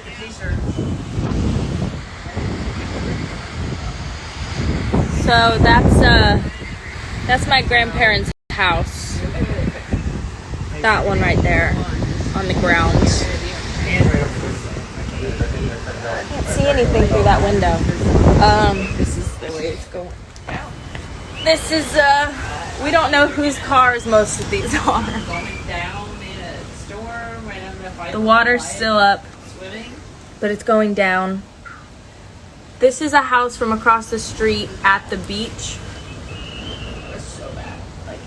get the t-shirt. So that's my grandparents' house. That one right there on the ground. I can't see anything through that window. This is the way it's going. This is we don't know whose cars most of these are. Going down in a storm. I don't know if I The water's still up, swimming. but it's going down. This is a house from across the street at the beach. It's so bad. Like,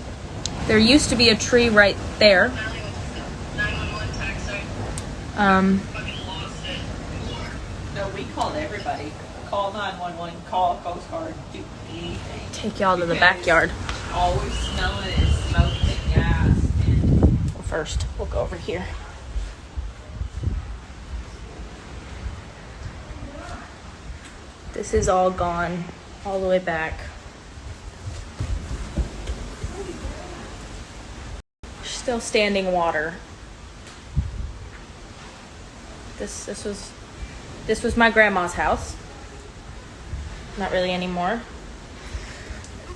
There used to be a tree right there. no, we called everybody. Call 911. Call Coast Guard. Do anything. Take y'all to the Because backyard. Always smelling and smoking and gas. And Well, first, we'll go over here. This is all gone, all the way back. Still standing water. This was my grandma's house. Not really anymore.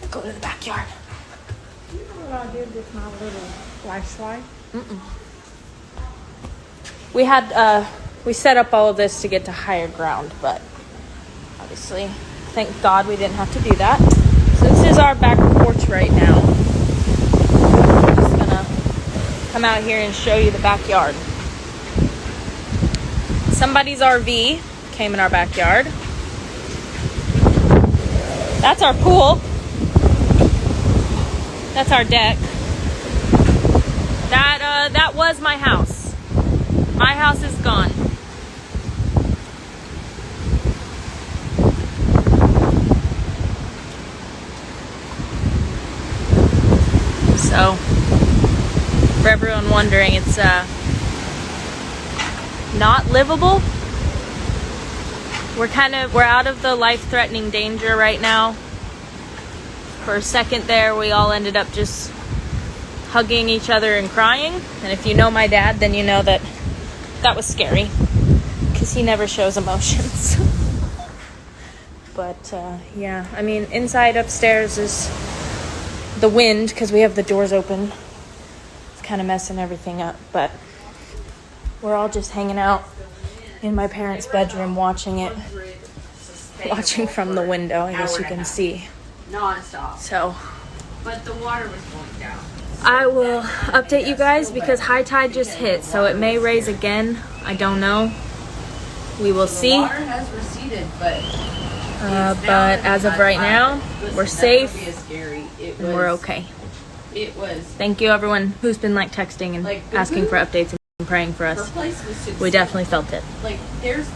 Go to the backyard. You know what I did with my little flashlight? We set up all of this to get to higher ground, but obviously, thank God we didn't have to do that. So this is our back porch right now. I'm just gonna come out here and show you the backyard. Somebody's RV came in our backyard. That's our pool. That's our deck. That was my house. My house is gone. So, for everyone wondering, it's not livable. We're out of the life-threatening danger right now. For a second there, we all ended up just hugging each other and crying. And if you know my dad, then you know that was scary, because he never shows emotions. But yeah, I mean, inside upstairs is the wind, because we have the doors open. It's kind of messing everything up, but we're all just hanging out in my parents' bedroom watching from the window, I guess you can see. non-stop. So But the water was going down. I will update you guys, because high tide just hit, so it may raise again. I don't know. We will see. The water has receded, but As of right now, we're safe and and we're okay. It was. Thank you everyone who's been texting and asking for updates and praying for Her us. place was to the We definitely felt it. Like there's